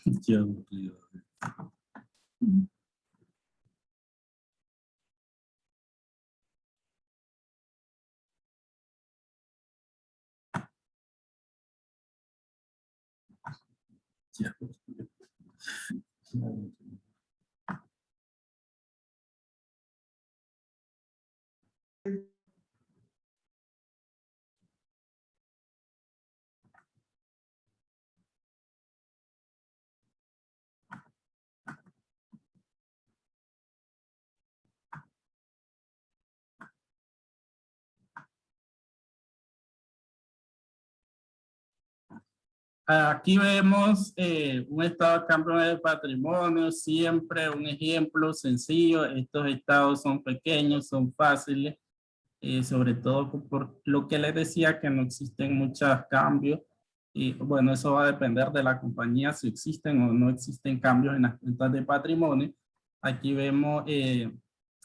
Qué aburrido. Qué aburrido. Qué aburrido. Aquí vemos un estado de cambio de patrimonio, siempre un ejemplo sencillo. Estos estados son pequeños, son fáciles, sobre todo por lo que les decía que no existen muchos cambios. Y bueno, eso va a depender de la compañía si existen o no existen cambios en las cuentas de patrimonio. Aquí vemos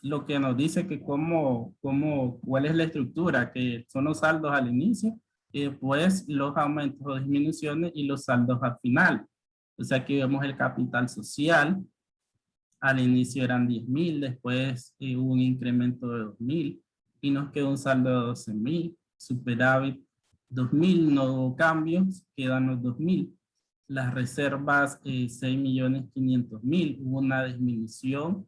lo que nos dice que cuál es la estructura, que son los saldos al inicio, y después los aumentos o disminuciones y los saldos al final. Entonces aquí vemos el capital social. Al inicio eran 10,000, después hubo un incremento de 2,000 y nos quedó un saldo de 12,000. Superávit 2,000, no hubo cambios, quedan los 2,000. Las reservas 6,500,000, hubo una disminución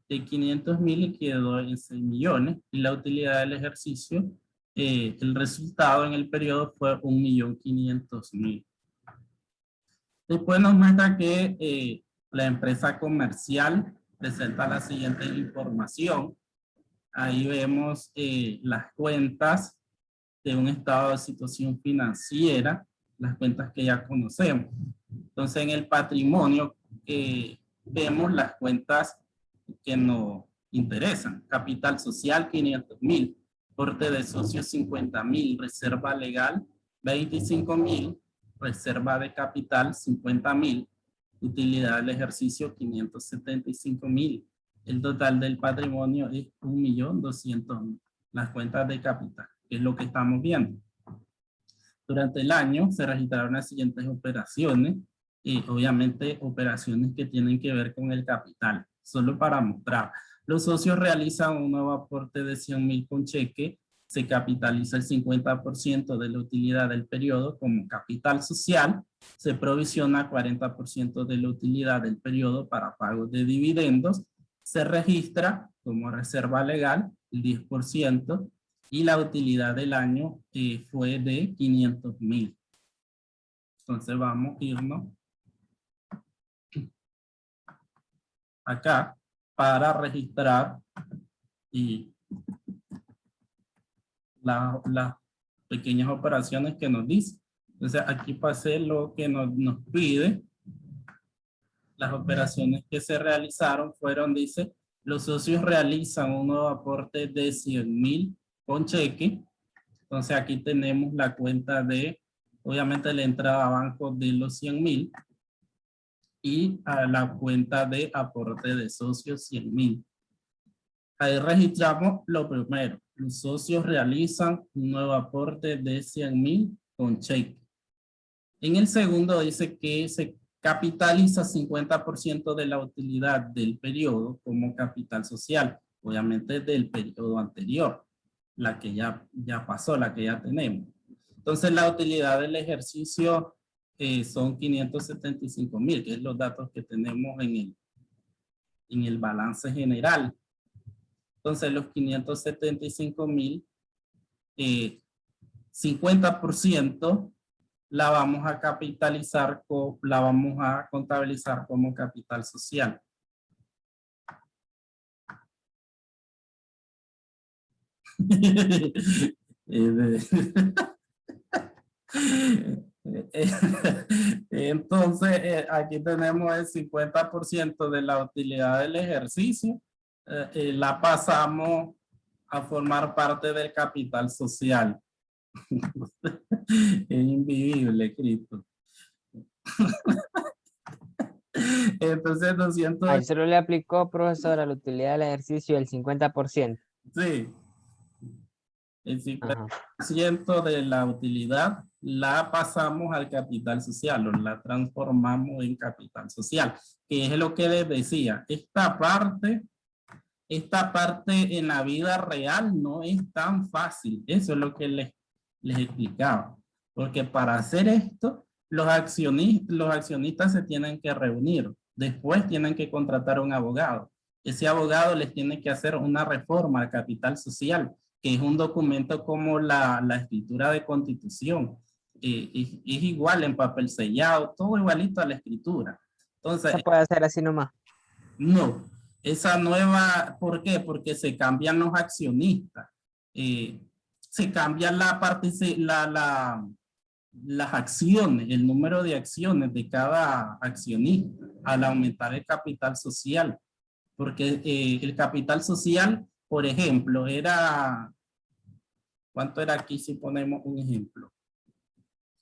de 500,000 y quedó en 6 millones. Y la utilidad del ejercicio, el resultado en el periodo fue 1,500,000. Después nos muestra que la empresa comercial presenta la siguiente información. Ahí vemos las cuentas de un estado de situación financiera, las cuentas que ya conocemos. Entonces en el patrimonio vemos las cuentas que nos interesan. Capital social 500,000, porte de socios 50,000, reserva legal 25,000, reserva de capital 50,000, utilidad del ejercicio 575,000. El total del patrimonio es 1,200,000. Las cuentas de capital, que es lo que estamos viendo. Durante el año se registraron las siguientes operaciones, y obviamente operaciones que tienen que ver con el capital. Solo para mostrar, los socios realizan un nuevo aporte de 100,000 con cheque, se capitaliza el 50% de la utilidad del periodo como capital social, se provisiona 40% de la utilidad del periodo para pago de dividendos, se registra como reserva legal el 10%, y la utilidad del año fue de 500,000. Entonces vamos a irnos acá para registrar las pequeñas operaciones que nos dice. Entonces aquí pasé lo que nos pide. Las operaciones que se realizaron fueron, dice, los socios realizan un nuevo aporte de 100,000 con cheque. Entonces aquí tenemos la cuenta de, obviamente, la entrada a banco de los 100,000 y a la cuenta de aporte de socios 100,000. Ahí registramos lo primero. Los socios realizan un nuevo aporte de 100,000 con cheque. En el segundo dice que se capitaliza 50% de la utilidad del periodo como capital social, obviamente del periodo anterior, la que ya pasó, la que ya tenemos. Entonces la utilidad del ejercicio son 575,000, que es los datos que tenemos en el balance general. Entonces los 575,000, 50% la vamos a capitalizar, la vamos a contabilizar como capital social. Entonces, aquí tenemos el 50% de la utilidad del ejercicio, la pasamos a formar parte del capital social. Es invivible, Cristo. Entonces, 200... Ahí solo le aplicó, profesor, a la utilidad del ejercicio el 50%. Sí. El 50% de la utilidad la pasamos al capital social o la transformamos en capital social, que es lo que les decía. Esta parte en la vida real no es tan fácil. Eso es lo que les explicaba. Porque para hacer esto, los accionistas se tienen que reunir. Después tienen que contratar a un abogado. Ese abogado les tiene que hacer una reforma al capital social, que es un documento como la escritura de constitución. Es igual en papel sellado, todo igualito a la escritura. Entonces, Se puede hacer así nomás. no, esa nueva, ¿por qué? Porque se cambian los accionistas. Se cambian las acciones, el número de acciones de cada accionista al aumentar el capital social. Porque el capital social, por ejemplo, era, ¿cuánto era aquí si ponemos un ejemplo?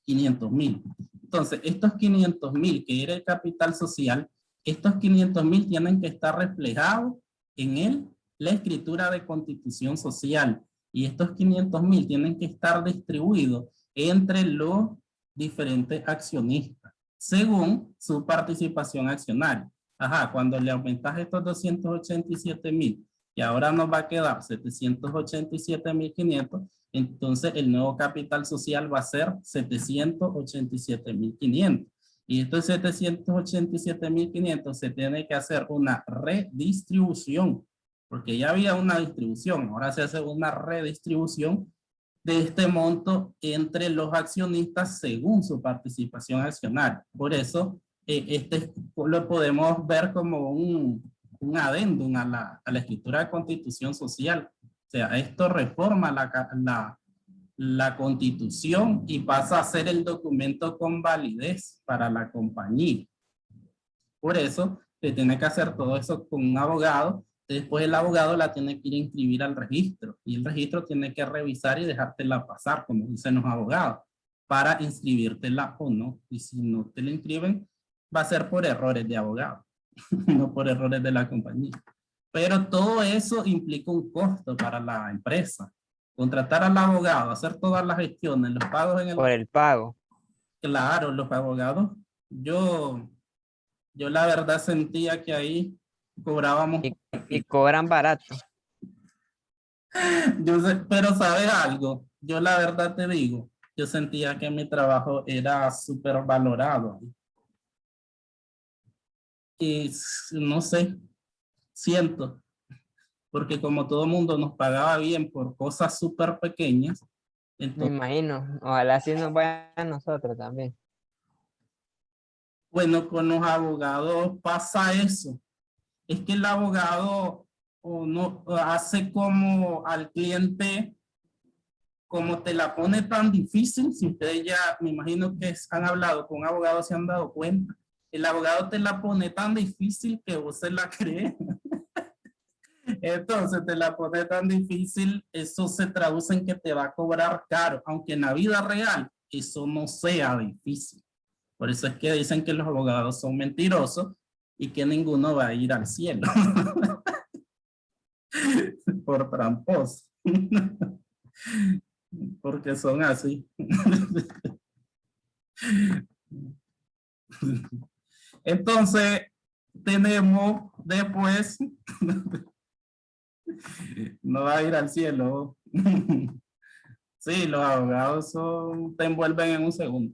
500,000. Entonces, estos 500,000 que era el capital social, estos 500,000 tienen que estar reflejados en la escritura de constitución social. Y estos 500,000 tienen que estar distribuidos entre los diferentes accionistas, según su participación accionaria. Ajá, cuando le aumentas estos 287,000 y ahora nos va a quedar 787,500, entonces el nuevo capital social va a ser 787,500. Y estos 787,500 se tiene que hacer una redistribución, porque ya había una distribución, ahora se hace una redistribución de este monto entre los accionistas según su participación accionaria. Por eso, lo podemos ver como un adendum a la escritura de constitución social. O sea, esto reforma la constitución y pasa a ser el documento con validez para la compañía. Por eso, se tiene que hacer todo eso con un abogado. Después el abogado la tiene que ir a inscribir al registro y el registro tiene que revisar y dejártela pasar, como dicen los abogados, para inscribírtela o no. Y si no te la inscriben, va a ser por errores de abogado, no por errores de la compañía. Pero todo eso implica un costo para la empresa. Contratar al abogado, hacer todas las gestiones, los pagos en el... Por el pago. Claro, los abogados. Yo la verdad sentía que ahí cobrábamos... Y cobran barato. Yo sé, pero ¿sabes algo? Yo la verdad te digo, yo sentía que mi trabajo era súper valorado. Y no sé, siento, porque como todo mundo nos pagaba bien por cosas súper pequeñas, Me entonces, imagino. Ojalá así nos vaya a nosotros también. bueno, con los abogados pasa eso. Es que el abogado o no hace como al cliente, como te la pone tan difícil. Si ustedes ya, me imagino que han hablado con abogados, se han dado cuenta. El abogado te la pone tan difícil que vos se la crees. Entonces te la pone tan difícil, eso se traduce en que te va a cobrar caro, aunque en la vida real eso no sea difícil. Por eso es que dicen que los abogados son mentirosos y que ninguno va a ir al cielo. Por tramposos. Porque son así. Entonces, tenemos después, no va a ir al cielo. Sí, los abogados te envuelven en un segundo.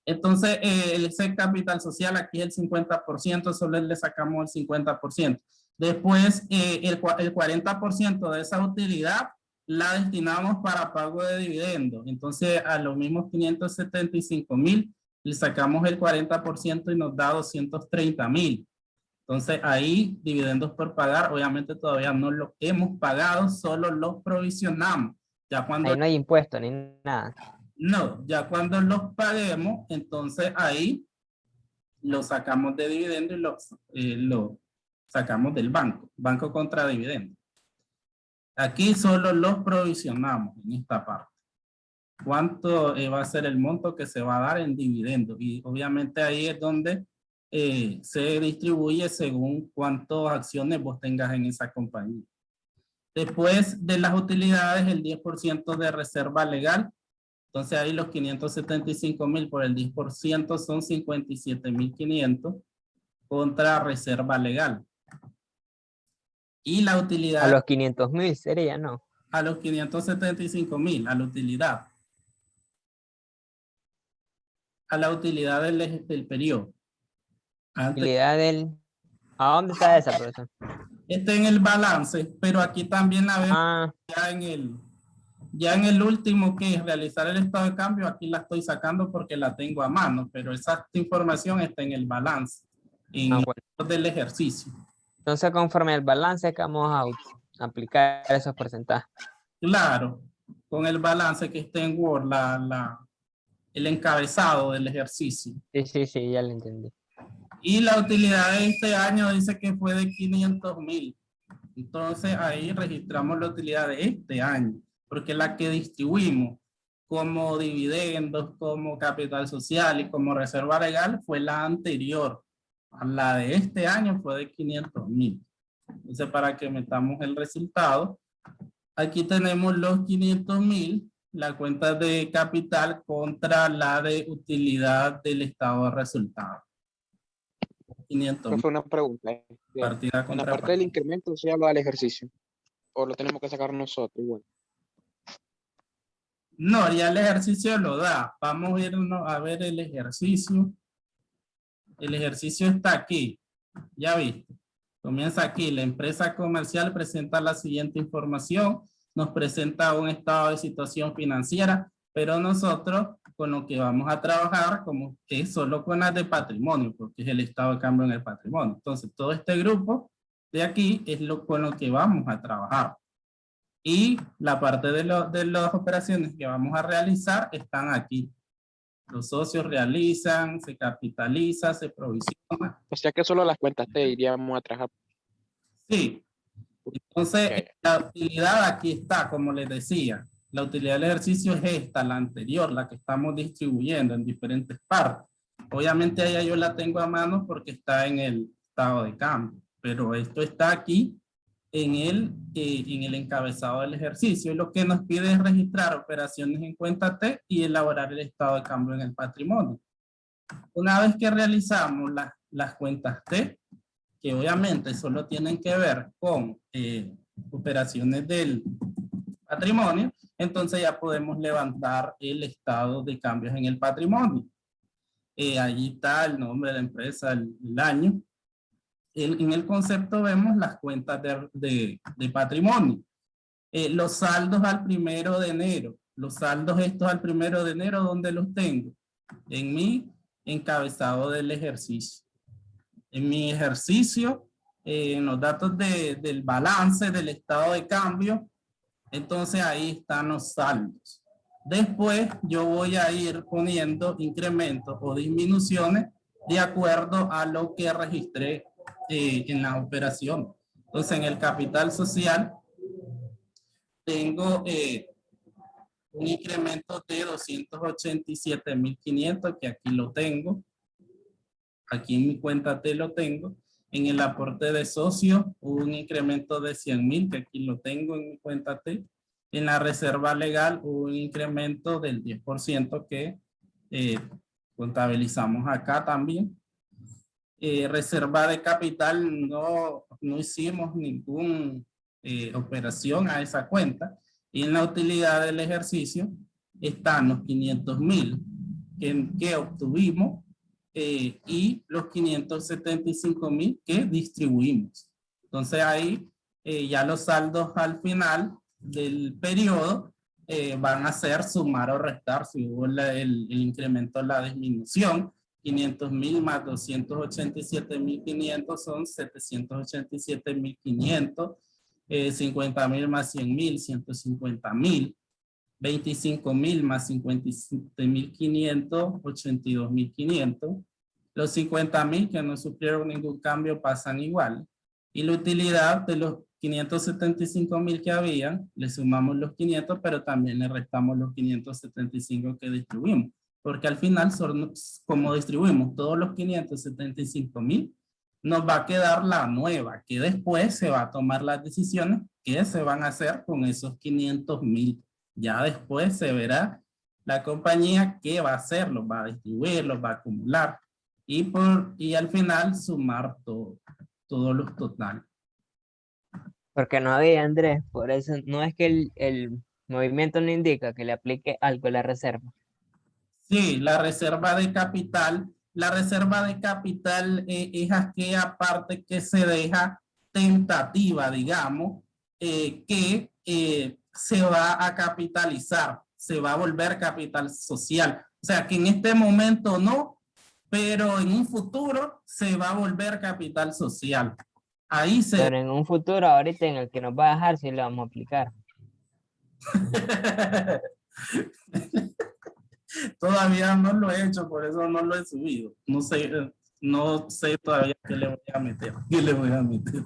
Entonces, ese capital social aquí es el 50%, solo le sacamos el 50%. Después, el 40% de esa utilidad la destinamos para pago de dividendos. Entonces, a los mismos 575,000 le sacamos el 40% y nos da 230,000. Entonces, ahí dividendos por pagar, obviamente todavía no los hemos pagado, solo los provisionamos. Ya cuando... Ahí no hay impuesto ni nada. No, ya cuando los paguemos, entonces ahí lo sacamos de dividendo y lo sacamos del banco contra dividendo. Aquí solo los provisionamos en esta parte. ¿Cuánto va a ser el monto que se va a dar en dividendo? Y obviamente ahí es donde se distribuye según cuántas acciones vos tengas en esa compañía. Después de las utilidades, el 10% de reserva legal Entonces ahí los 575.000 por el 10% son 57.500 contra reserva legal. Y la utilidad... A los 500.000 sería, ¿no? A los 575.000, a la utilidad. A la utilidad del periodo. Utilidad del... ¿A dónde está esa, profesor? Está en el balance, pero aquí también la vemos ya en el último, que es realizar el estado de cambio. Aquí la estoy sacando porque la tengo a mano, pero esa información está en el balance, en el del ejercicio. Entonces, conforme al balance que vamos a aplicar esos porcentajes. Claro, con el balance que está en Word, el encabezado del ejercicio. Sí, ya lo entendí. Y la utilidad de este año dice que fue de 500.000. Entonces ahí registramos la utilidad de este año, porque la que distribuimos como dividendos, como capital social y como reserva legal fue la anterior. La de este año fue de 500.000. Entonces, para que metamos el resultado, aquí tenemos los 500.000, la cuenta de capital contra la de utilidad del estado de resultado. 500.000. Fue una pregunta. Partida En la parte del incremento se habla del ejercicio. ¿O lo tenemos que sacar nosotros igual? No, ya el ejercicio lo da. Vamos a irnos a ver el ejercicio. El ejercicio está aquí. Ya viste. Comienza aquí. La empresa comercial presenta la siguiente información. Nos presenta un estado de situación financiera, pero nosotros con lo que vamos a trabajar como es solo con las de patrimonio, porque es el estado de cambio en el patrimonio. Entonces, todo este grupo de aquí es con lo que vamos a trabajar. Y la parte de las operaciones que vamos a realizar están aquí. Los socios realizan, se capitaliza, se provisiona. O sea que solo las cuentas te iríamos a trabajar. Sí. Entonces, la utilidad aquí está, como les decía. La utilidad del ejercicio es esta, la anterior, la que estamos distribuyendo en diferentes partes. Obviamente ella yo la tengo a mano porque está en el estado de cambio, pero esto está aquí en el encabezado del ejercicio. Y lo que nos pide es registrar operaciones en cuenta T y elaborar el estado de cambio en el patrimonio. Una vez que realizamos las cuentas T, que obviamente solo tienen que ver con operaciones del patrimonio, entonces ya podemos levantar el estado de cambios en el patrimonio. Allí está el nombre de la empresa, el año. En el concepto vemos las cuentas de patrimonio. Los saldos al 1 de enero. Los saldos estos al 1 de enero, ¿dónde los tengo? En mi encabezado del ejercicio. En mi ejercicio, en los datos del balance del estado de cambio, entonces ahí están los saldos. Después yo voy a ir poniendo incrementos o disminuciones de acuerdo a lo que registré en la operación. Entonces en el capital social tengo un incremento de 287.500, que aquí lo tengo. Aquí en mi cuenta T lo tengo. En el aporte de socios hubo un incremento de 100.000, que aquí lo tengo en mi cuenta T. En la reserva legal hubo un incremento del 10% que contabilizamos acá también. Reserva de capital no hicimos ninguna operación a esa cuenta. Y en la utilidad del ejercicio están los 500.000 que obtuvimos y los 575.000 que distribuimos. Entonces ahí ya los saldos al final del periodo van a ser sumar o restar si hubo el incremento o la disminución. 500.000 más 287.500 son 787.500. 50.000 más 100.000, 150.000. 25.000 más 57.500, 82.500. Los 50.000 que no sufrieron ningún cambio pasan igual. Y la utilidad de los 575.000 que habían, le sumamos los 500, pero también le restamos los 575 que distribuimos. Porque al final, como distribuimos todos los 575.000, nos va a quedar la nueva, que después se va a tomar las decisiones que se van a hacer con esos 500.000. Ya después se verá la compañía, ¿qué va a hacer? Los va a distribuir, los va a acumular y al final sumar todos los totales. Porque no había, Andrés, por eso no es que el movimiento no indica que le aplique algo a la reserva. Sí, la reserva de capital es aquella parte que se deja tentativa, digamos, que se va a capitalizar, se va a volver capital social. O sea, que en este momento no, pero en un futuro se va a volver capital social. Ahí se... Pero en un futuro, ahorita en el que nos va a dejar, sí le vamos a aplicar. Todavía no lo he hecho, por eso no lo he subido. No sé todavía qué le voy a meter. ¿Qué le voy a meter?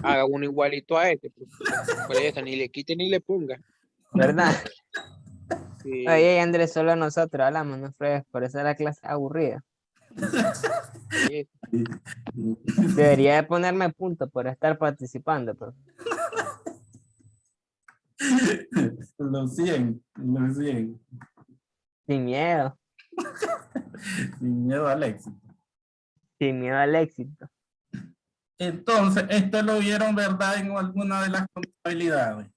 Haga uno igualito a este. Por eso, ni le quite ni le ponga. ¿Verdad? Sí. Oye, Andrés, solo nosotros hablamos, no fregues, por eso la clase aburrida. Sí. Debería de ponerme punto por estar participando, pero Lo 100. sin miedo, Sin miedo al éxito. sin miedo al éxito. Entonces, esto lo vieron, ¿verdad? En alguna de las contabilidades.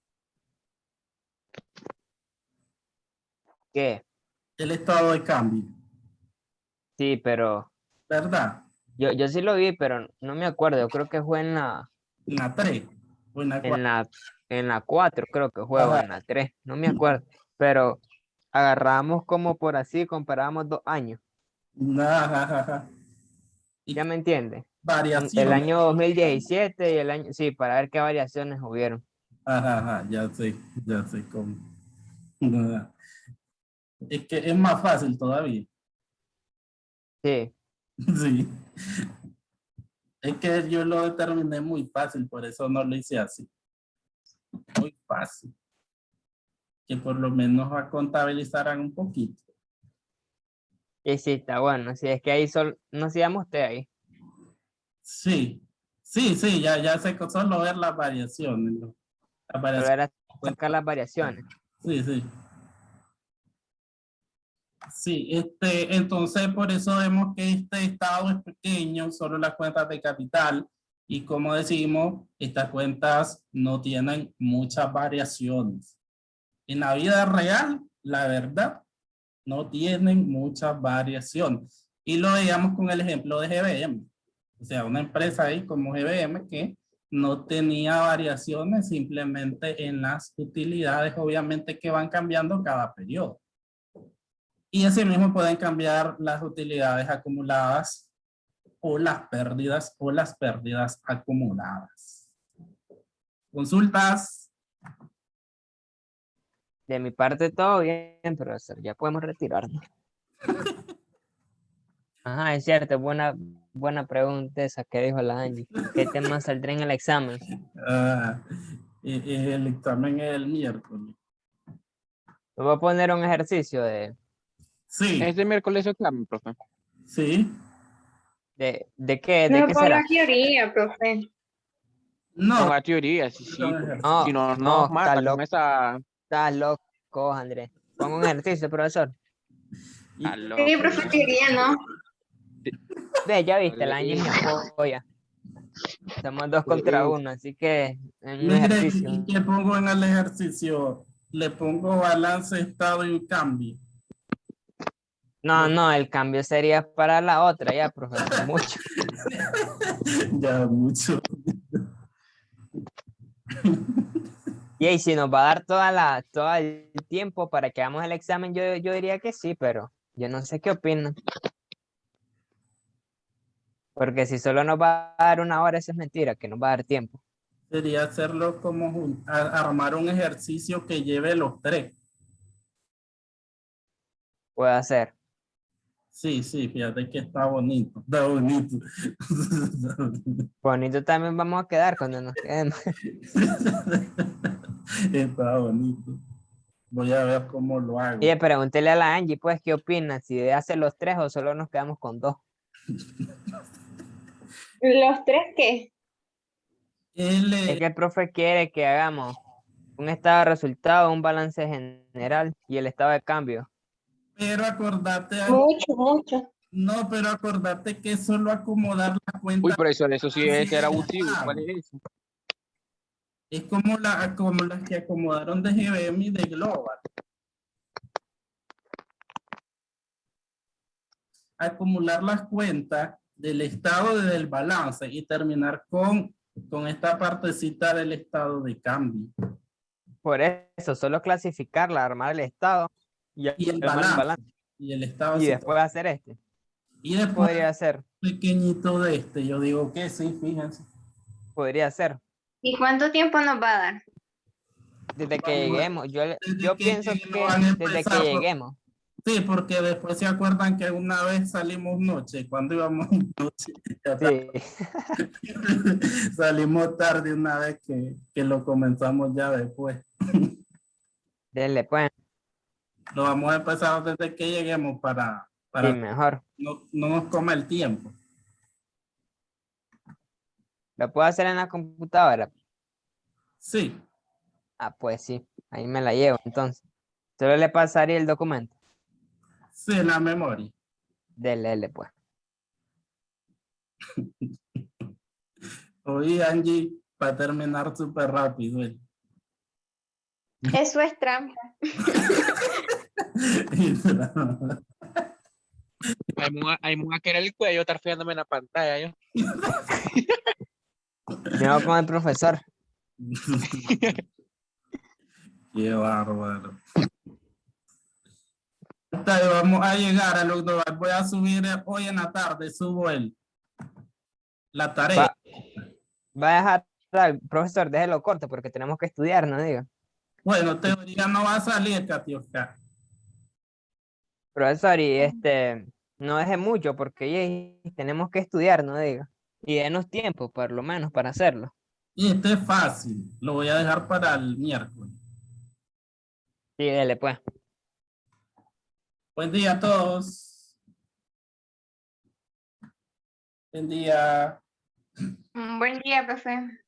¿Qué? El estado de cambio, Sí, pero ¿verdad? yo sí lo vi, pero no me acuerdo. Yo creo que fue En la 3 o en la 4. en la 4, creo que juego, Ajá. en la 3, no me acuerdo. Pero agarramos como por así, comparábamos 2 años. Ajá. Y ¿Ya me entiendes? El variaciones. año 2017 y el año, sí, para ver qué variaciones hubieron. Ajá, ya sé cómo. Ajá. Es que es más fácil todavía. Sí, Sí. Es que yo lo determiné muy fácil, por eso no lo hice así. Muy fácil. Que por lo menos contabilizaran un poquito. y sí, está bueno. Sí, es que ahí no se llama usted ahí. Sí, ya sé que solo ver las variaciones, ¿no? Las Solo variaciones. era sacar las variaciones. Sí. Sí, entonces por eso vemos que este estado es pequeño, solo las cuentas de capital, y como decimos, estas cuentas no tienen muchas variaciones. En la vida real, la verdad, no tienen muchas variaciones. Y lo veíamos con el ejemplo de GBM. O sea, una empresa ahí como GBM que no tenía variaciones simplemente en las utilidades, obviamente que van cambiando cada periodo. Y así mismo pueden cambiar las utilidades acumuladas o las pérdidas acumuladas. Consultas. De mi parte todo bien, profesor. Ya podemos retirarnos. Ajá, es cierto, buena pregunta esa que dijo la Angie. ¿Qué tema saldrá en el examen? El examen es el miércoles. Me voy a poner un ejercicio Sí, Este miércoles examen, profe. sí. ¿de qué? ¿De No qué será? ponga teoría, profe. No, Ponga teoría, sí. No, Si no, no, nos mata con esa. estás loco, Andrés. Pongo un ejercicio, profesor. Está Sí, loco. profe, teoría, ¿no? Ve, ya viste, la Angie me apoya. Estamos 2 contra 1, así que en un mire, ejercicio. ¿y qué pongo en el ejercicio? Le pongo balance, estado y cambio. No, el cambio sería para la otra, ya, profesor, mucho. Ya mucho. Y ahí, si nos va a dar todo el tiempo para que hagamos el examen, yo diría que sí, pero yo no sé qué opinan. Porque si solo nos va a dar 1 hora, eso es mentira, que nos va a dar tiempo. Sería hacerlo como armar un ejercicio que lleve los 3. Puede hacer. Sí, fíjate que está bonito. Está bonito. Bonito también vamos a quedar cuando nos quedemos. Está bonito. Voy a ver cómo lo hago. Oye, pregúntele a la Angie, pues, ¿qué opina? Si de hacer los 3 o solo nos quedamos con 2. ¿Los tres qué? Él, Es que el profe quiere que hagamos Un estado de resultado, un balance general y el estado de cambio. Pero acordate, Mucho. no, pero acordate que es solo acomodar la cuenta. Uy, pero eso sí así es ser de abusivo. pago. ¿Cuál es eso? Es como las que acomodaron de GBM y de Global. Acumular las cuentas del estado del balance y terminar con esta partecita del estado de cambio. Por eso, solo clasificarla, armar el estado y Y el armar el balance. balance. Y el estado Y así. después hacer este. Y después Podría ser, pequeñito de este. Yo digo que sí, fíjense. podría ser. ¿Y cuánto tiempo nos va a dar? Desde que Vamos a- lleguemos. Desde Yo que pienso lleguen que van a desde que empezar. lleguemos. Sí, porque después se acuerdan que una vez salimos noche. Cuando íbamos noche. Ya está. Sí. Salimos tarde una vez que lo comenzamos ya después. Denle, pues. Lo vamos a empezar desde que lleguemos para Sí, mejor. no nos coma el tiempo. ¿Lo puedo hacer en la computadora? Sí, Ah, pues sí. Ahí me la llevo, entonces. Solo le pasaría el documento. sí, en la memoria. Dele, pues. Oye, Angie, para terminar súper rápido. Eso es trampa. Hay a querer el cuello, estar fijándome en la pantalla. Yo. Yo con el profesor. Qué bárbaro. Vamos a llegar a los dos. Voy a subir hoy en la tarde, subo la tarea. Va a dejar al profesor, déjelo corto porque tenemos que estudiar, no digo. Bueno, teoría no va a salir, Katiuska. Profesor, y no deje mucho porque tenemos que estudiar, no digo. Y denos tiempo, por lo menos, para hacerlo. Y este es fácil. Lo voy a dejar para el miércoles. Sí, dele, pues. Buen día a todos. Buen día. Buen día, profe.